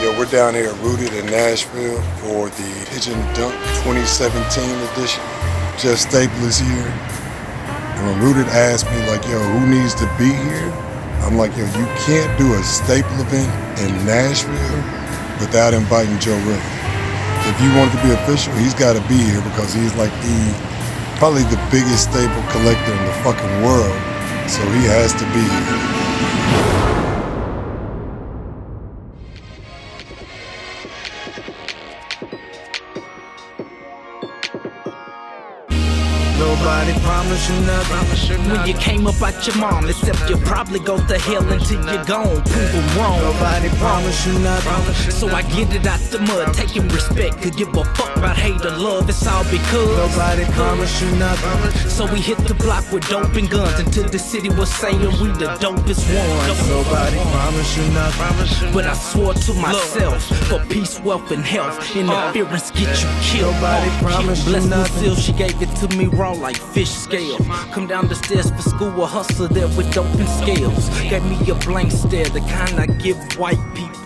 Yo, we're down here rooted in Nashville for the Pigeon Dunk 2017 edition. Jeff Staple is here. And when Rooted asked me, like, yo, who needs to be here? I'm like, yo, you can't do a Staple event in Nashville without inviting joerilla. If you want it to be official, he's got to be here because he's like probably the biggest staple collector in the fucking world. So he has to be here. Nobody promised you nothing. When you came up out your mom, except you'll probably go to hell until you're gone. Prove them wrong. Nobody promised you nothing. So I get it out the mud, taking respect. Could give a fuck about hate or love, it's all because nobody promised you nothing. So we hit the block with dope and guns until the city was saying we the dopest ones. Nobody promised you nothing. But I swore to myself, for peace, wealth, and health, interference get you killed. Nobody promised you Bless nothing. Lucille, she gave it to me raw like fish scale. Come down the stairs for school, a hustler there with dope and scales. Gave me a blank stare, the kind I give white people.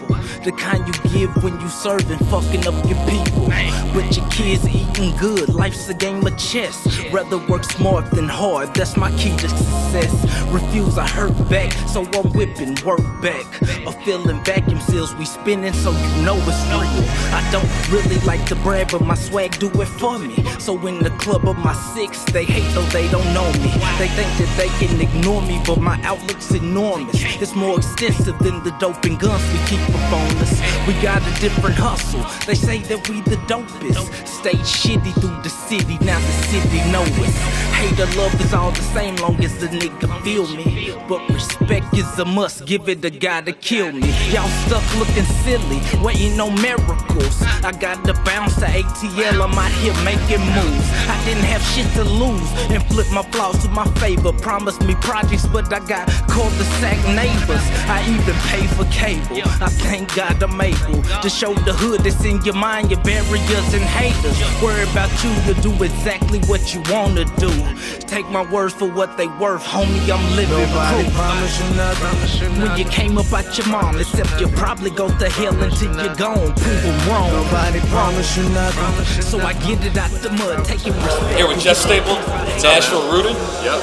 The kind you give when you serving, fucking up your people. But your kids eating good, life's a game of chess. Rather work smart than hard, that's my key to success. Refuse, I hurt back, so I'm whipping work back. A filling vacuum seals, we spinning so you know it's real. I don't really like to brag, but my swag do it for me. So in the club of my six, they hate though they don't know me. They think that they can ignore me, but my outlook's enormous. It's more extensive than the dope and guns we keep up on us. We got a different hustle, they say that we the dopest. Stay shitty through the city, now the city know us. Hate or love is all the same long as the nigga feel me. But respect is a must, give it a guy to kill me. Y'all stuck looking silly, waiting on miracles. I got to bounce to ATL, I'm out here making moves. I didn't have shit to lose and flip my flaws to my favor. Promised me projects, but I got cul-de-sac neighbors. I even pay for cable. I thank God I'm able to show the hood that's in your mind, your barriers and haters. Worry about you, you'll do exactly what you wanna do. Take my words for what they worth, homie, I'm living Nobody proof. promised you nothing. When you came up out your mom, except you'll probably go to hell until you're gone. Prove them wrong. Nobody promised you nothing. So I get it out the mud, taking respect. Here with Jeff Staple, Nashville rooted. Yep.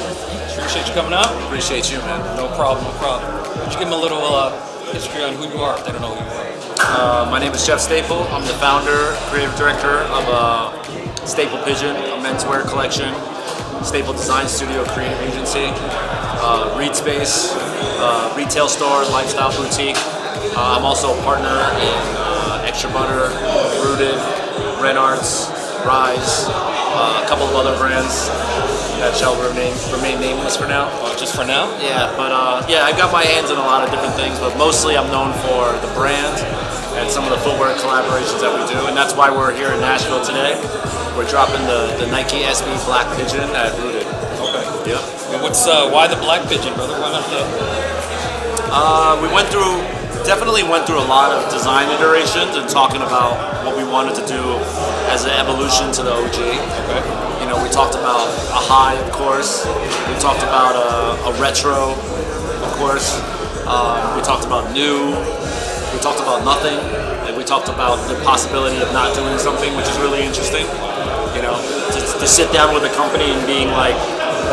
Appreciate you coming out. Appreciate you, man. No problem, no problem. Why don't you give them a little history on who you are if they don't know who you are. My name is Jeff Staple. I'm the founder, creative director of Staple Pigeon, a menswear collection, Staple Design Studio creative agency, Read Space, retail store, lifestyle boutique. I'm also a partner in Extra Butter, Rooted, Red Arts, Rise, a couple of other brands that shall remain nameless for now. Just for now? Yeah, but yeah, I got my hands in a lot of different things, but mostly I'm known for the brand and some of the footwear collaborations that we do, and that's why we're here in Nashville today. We're dropping the Nike SB Black Pigeon at Rooted. Okay. Yep. And why the Black Pigeon, brother? Why not the... We definitely went through a lot of design iterations and talking about what we wanted to do as an evolution to the OG. Okay. You know, we talked about a high, of course. We talked about a retro, of course. We talked about new. We talked about nothing. And we talked about the possibility of not doing something, which is really interesting. You know, to sit down with a company and being like,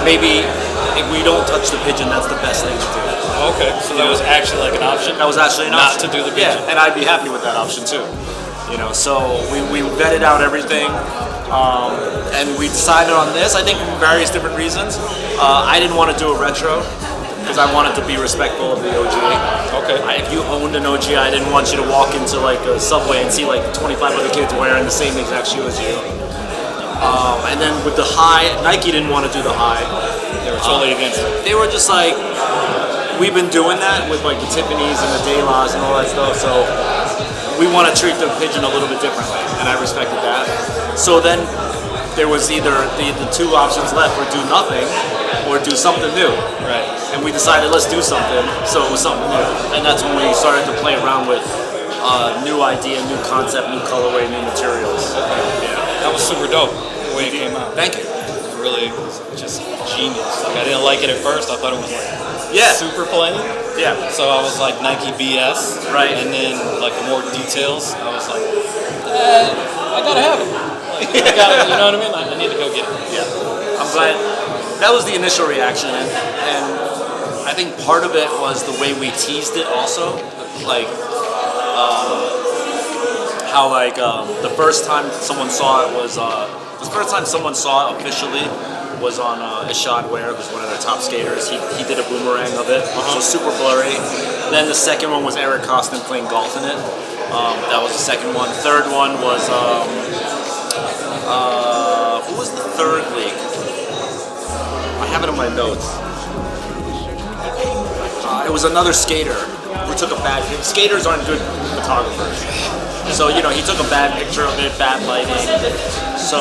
maybe if we don't touch the pigeon, that's the best thing to do. Okay, so that was actually like an option? That was actually an option. Not to do the pigeon? Yeah, and I'd be happy with that option too. You know, so we vetted out everything, and we decided on this, I think for various different reasons. I didn't want to do a retro, because I wanted to be respectful of the OG. Okay. If you owned an OG, I didn't want you to walk into like a Subway and see like 25 other kids wearing the same exact shoe as you. And then with the high, Nike didn't want to do the high. They were totally against it. They were just like, we've been doing that with like the Tiffany's and the De La's and all that stuff, so we want to treat the pigeon a little bit differently, and I respected that. So then there was either the two options left, or do nothing, or do something new. Right. And we decided, let's do something, so it was something new. And that's when we started to play around with new idea, new concept, new colorway, new materials. Yeah. That was super dope, the way it came out. Thank you. It really was just genius. Like, I didn't like it at first. I thought it was like Yeah. super plain. Yeah. So I was like Nike BS. Right. And then like the more details, I was like, I gotta have it. Like, I gotta, you know what I mean? I need to go get it. Yeah. I'm glad. That was the initial reaction, and I think part of it was the way we teased it also. Like, how like the first time someone saw it was the first time someone saw it officially was on Ishad Ware, who's one of their top skaters. He did a boomerang of it, so super blurry. Then the second one was Eric Costin playing golf in it. That was the second one. Third one was who was the third league? I have it in my notes. It was another skater who took a bad picture. Skaters aren't good photographers. So, you know, he took a bad picture of it, bad lighting. So,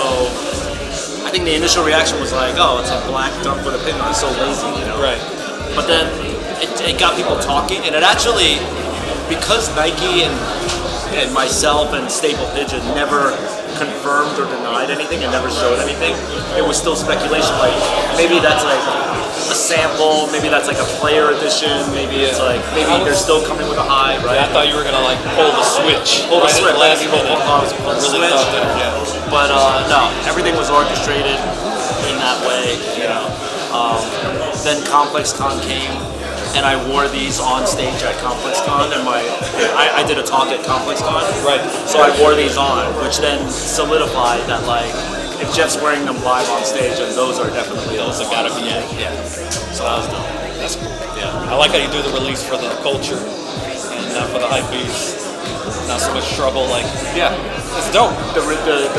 I think the initial reaction was like, oh, it's a black dunk with a pin on, it's so lazy, you know? Right. But then it got people talking, and it actually, because Nike and myself and Staple Pigeon never confirmed or denied anything and never showed anything, it was still speculation. Like, maybe that's like a sample, maybe that's like a player edition, maybe it's like, maybe they're still coming with a high, right? I thought you were gonna like pull the switch. Pull the right switch. at the last People minute. pull the Really switch. thought that, yeah. But no, everything was orchestrated in that way, you know. Then Complex Con came, and I wore these on stage at Complex Con, and I did a talk at Complex Con. Right. So I wore these on, which then solidified that like, if Jeff's wearing them live on stage, and those are definitely Those have gotta be it. Yeah. So that was dope. That's cool. Yeah. I like how you do the release for the culture and not for the hype beats. Not so much trouble. Like, yeah, it's dope. The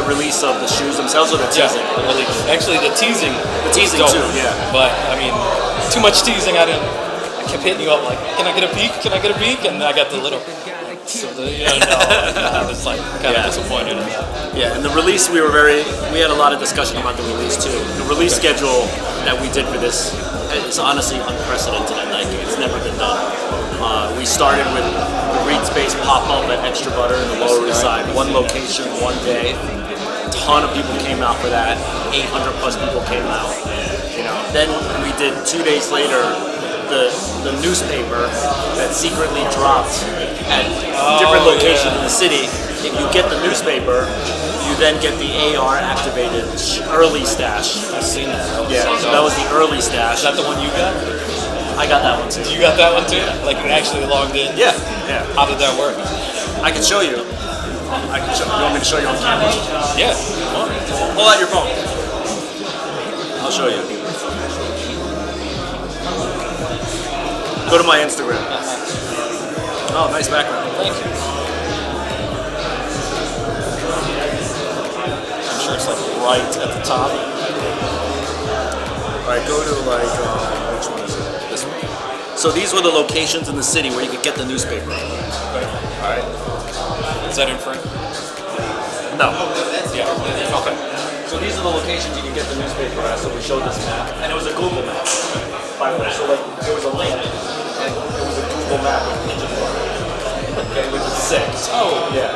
release of the shoes themselves, or the teasing? Yeah, the release. Actually, the teasing. The teasing dope. too, yeah. But I mean, too much teasing. I kept hitting you up like, can I get a peek? Can I get a peek? And I got the little. So I was like kind of disappointed in that. Yeah, and the release we had a lot of discussion about the release too. The release schedule that we did for this is honestly unprecedented at Nike. It's never been done. We started with the Reed Space pop-up at Extra Butter in the Lower East Side. One location, one day. A ton of people came out for that. 800 plus people came out. You know. Then we did 2 days later the newspaper that secretly dropped at different locations in the city. If you get the newspaper, you then get the AR activated early stash. I've seen that. So that was the early stash. Is that the one you got? I got that one too. You got that one too? Like you actually logged in? Yeah, yeah. How did that work? I can show you. You want me to show you on camera? Yeah. Pull out your phone. I'll show you. Go to my Instagram. Oh, nice background. Thank you. I'm sure it's like right at the top. Alright, go to like, which one is it? This one. So these were the locations in the city where you could get the newspaper. Alright. Is that in front? No. Yeah. Okay. So these are the locations you can get the newspaper at. So we showed this map, and it was a Google map. By the way, so like there was a link, and it was a Google map with Pigeon Park. Okay, which is sick. Oh. Yeah.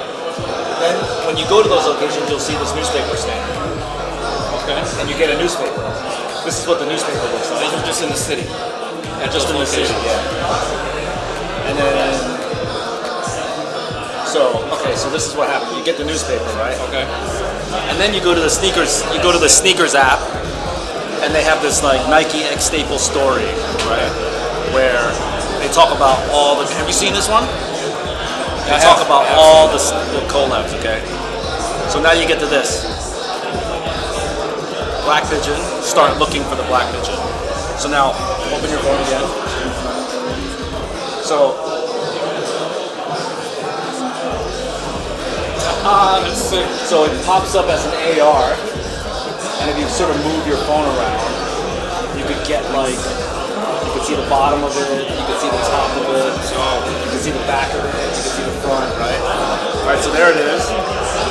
Then when you go to those locations, you'll see this newspaper stand, Okay. and you get a newspaper. This is what the newspaper looks like. Those are just in the city. At Just in the city, locations. yeah. And then, so this is what happened. You get the newspaper, right? Okay. And then you go to the sneakers. You go to the sneakers app, and they have this like Nike X Staple story, right? Where they talk about all the. Have you seen this one? They talk about all the collabs. Okay. So now you get to this. Black Pigeon. Start looking for the Black Pigeon. So now open your phone again. So. That's sick. So it pops up as an AR, and if you sort of move your phone around, you could get like, you could see the bottom of it, you could see the top of it, you could see the back of it, you could see the front, right? Alright, so there it is.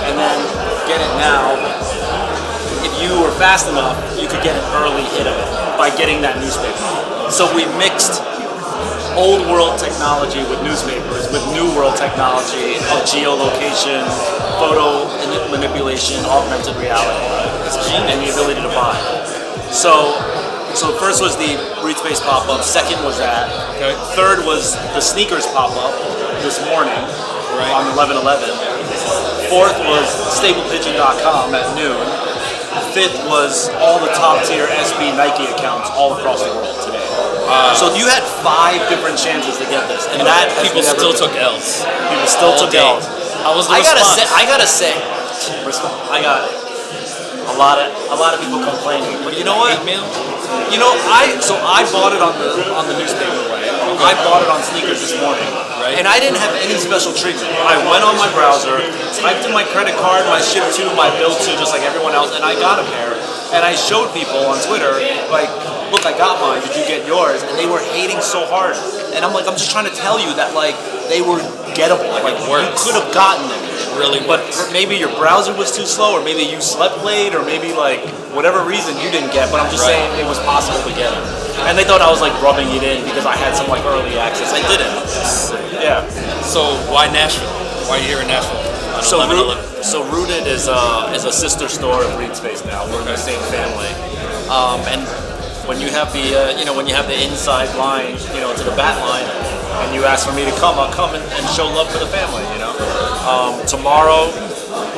And then get it now. If you were fast enough, you could get an early hit of it by getting that newspaper. So we mixed old world technology with newspapers, with new world technology of geolocation, photo manipulation, augmented reality, and the ability to buy. So So first was the Breed Space pop-up. Second was that. Okay. Third was the sneakers pop-up this morning on 11/11. Fourth was StaplePigeon.com at noon. Fifth was all the top tier SB Nike accounts all across the world today. So you had 5 different chances to get this, and that has People never still been- took L's. People still all took day. L's. How was the I gotta response? say, I got a lot of people complaining, but you know what? Hate mail? You know, I bought it on the newspaper way. I bought it on sneakers this morning, Right. and I didn't have any special treatment. I went on my browser, typed in my credit card, my ship to, my bill to, just like everyone else, and I got a pair. And I showed people on Twitter, like, look, I got mine. Did you get yours? And they were hating so hard. And I'm like, I'm just trying to tell you that, like, they were gettable. Like you works. could have gotten them. Really But works. maybe your browser was too slow, or maybe you slept late, or maybe like whatever reason you didn't get. But I'm just Right. saying it was possible to get them. And they thought I was like rubbing it in because I had some like early access. I didn't. Yeah. So why Nashville? Why are you here in Nashville? On So 11/11? So Rooted is a sister store of Breed Space now. We're in the same family. And when you have the inside line, to the bat line, and you ask for me to come, I'll come and show love for the family. Tomorrow.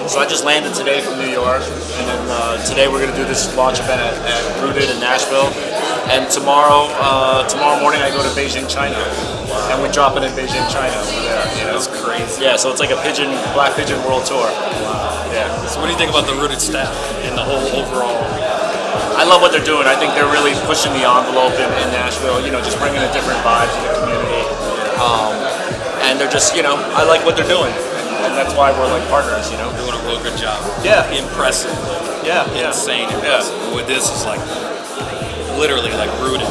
So I just landed today from New York, and then today we're gonna do this launch event at Rooted in Nashville. And tomorrow morning I go to Beijing, China, and we're dropping in Beijing, China over there. That's crazy. Yeah, so it's like a Black Pigeon World Tour. Yeah. So what do you think about the Rooted staff and the whole overall? I love what they're doing. I think they're really pushing the envelope in Nashville, just bringing a different vibe to the community. And they're just, I like what they're doing. And that's why we're like partners, Doing a real good job. Yeah. Impressive. Yeah. Insane impressive. With this is like literally like rooted.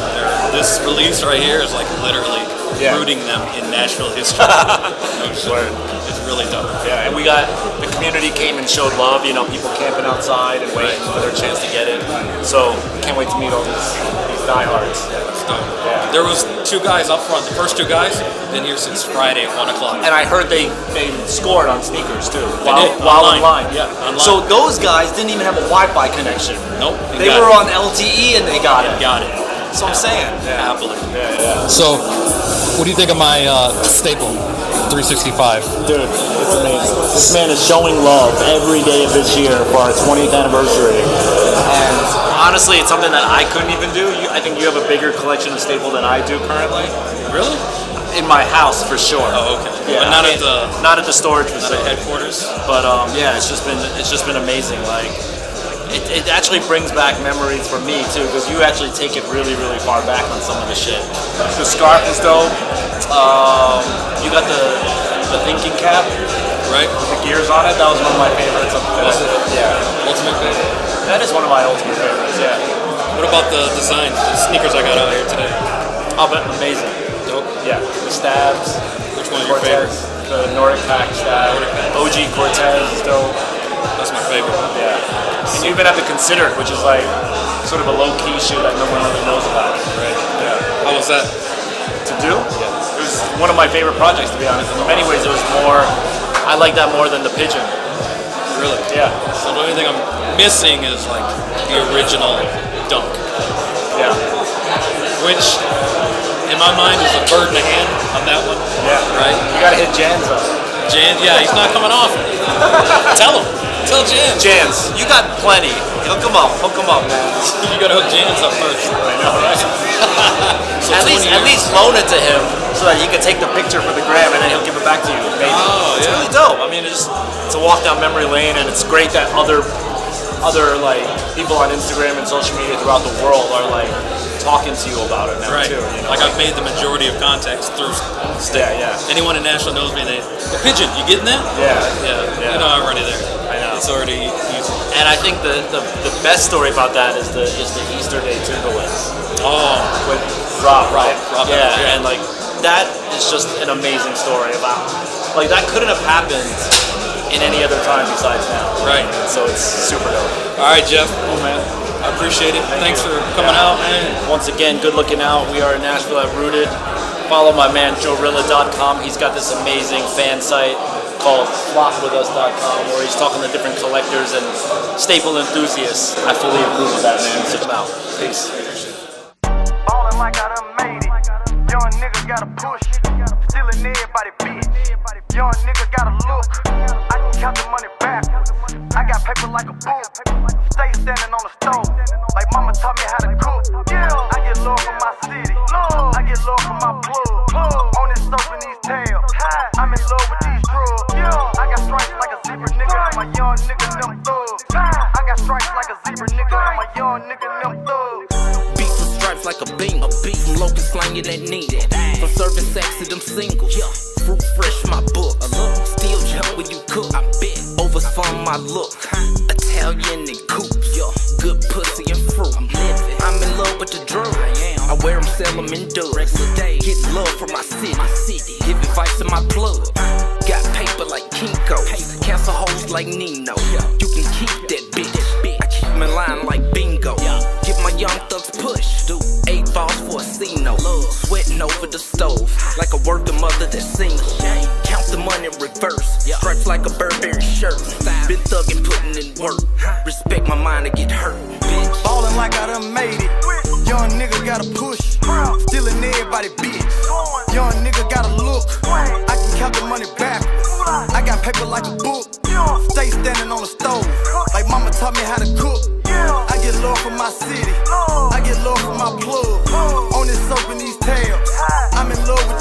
This release right here is like literally rooting them in Nashville history. No shit. It's really dope. Yeah, and the community came and showed love, people camping outside and waiting for their chance to get it. So, can't wait to meet all these diehards. It's dope. Yeah. There was 2 guys up front. The first 2 guys been here since Friday at 1 o'clock. And I heard they scored on sneakers too, did, while online. online. Yeah. Online. So those guys didn't even have a Wi-Fi connection. Nope. They were on LTE and they got it. Got it. So I'm saying. Happily. Yeah. So, what do you think of my Staple 365? Dude, it's amazing. This man is showing love every day of this year for our 20th anniversary. And honestly, it's something that I couldn't even do. I think you have a bigger collection of Staple than I do currently. Really? In my house, for sure. Oh, okay. Yeah, But not at the storage not at facility. headquarters. But yeah, it's just been amazing. Like, it actually brings back memories for me too, because you actually take it really, really far back on some of the shit. The scarf is dope. You got the thinking cap, Right? with the gears on it. That was one of my favorites. Yeah, Ultimate favorite. that is one of my ultimate favorites. Yeah. What about the design? The sneakers I got out here today. Oh, but amazing. Dope. Yeah, the stabs. Which one are your Cortez, favorites? the Nordic Pack stab. Nordic Pack. OG Cortez is dope. That's my favorite. Yeah. And you even have the Considered, which is like sort of a low-key shoe that no one really knows about. Right. Yeah. How was that? To do? Yeah. It was one of my favorite projects, to be honest. In many ways, it was more. I like that more than the Pigeon. Really? Yeah. So the only thing I'm missing is like the original dunk, Yeah. which in my mind is a bird in the hand on that one. Yeah. Right? You gotta hit Jans up. Jan, yeah, he's not coming off. Tell him. Tell Jan. Jans, you got plenty. Hook him up. Hook him up, man. You gotta hook Jan's up first. I know, right? So At 20 least loan it to him so that you can take the picture for the gram and then he'll give it back to you. Maybe. Oh, It's yeah. really dope. I mean, it's a walk down memory lane, and it's great that other like people on Instagram and social media throughout the world are like talking to you about it now Right. too. Like I've made the majority of contacts through Staple. Yeah. Anyone in Nashville knows me. The Pigeon, you getting that? Yeah. Yeah. You know I'm already there. I know. It's already easy. And I think the best story about that is the Easter Day Timberlands Oh, with Rob, right? Rob, yeah, yeah. and like that is just an amazing story about like that couldn't have happened in any other time besides now. right. So it's super dope. All right, Jeff. Cool, man. I appreciate it. Thanks for coming out, man. Once again, good looking out. We are in Nashville at Rooted. Follow my man joerilla.com. He's got this amazing fan site called flockwithus.com where he's talking to different collectors and staple enthusiasts. I fully approve of that, man. So come out. Peace. like I done made it. Young nigga gotta push. Stealing everybody bitch. Young nigga gotta look. I can count the money backwards. I got paper like a book. Stay standing on the stove. Like mama taught me how to cook. I get love from my city. I get love from my plug. On this soap and these tails. I'm in love with these drugs. I got stripes like a zebra nigga. I'm a young nigga, them thugs. I got stripes like a zebra nigga. I'm a young nigga, them thugs. Beats with stripes like a beam. From locust slanging that need. For serving sex to them singles. Fruit fresh, my book. Still jump when you cook. I bet. Overspun my look. Italian and coops. Good pussy and fruit. I'm in love with the drugs. I wear them, sell them in dubs. Get love from my city. Give advice to my plug. Got paper like Kinko. Cancel hoes like Nino. You can keep that bitch. I keep them in line like bingo. Give my young thugs push. 8 balls for a C-no. Sweating over the stove. Like a working mother that's single. Count the money in reverse. Stripes like a Burberry shirt. Been thugging, putting in work. Respect my mind to get hurt. Bitch. Ballin' like I done made it. Young nigga gotta push. Stealing everybody bitch. Young nigga gotta look. I can count the money backwards. I got paper like a book. Stay standing on the stove. Like mama taught me how to cook. I get love from my city. I get love from my plug. On this soap and these tails. I'm in love with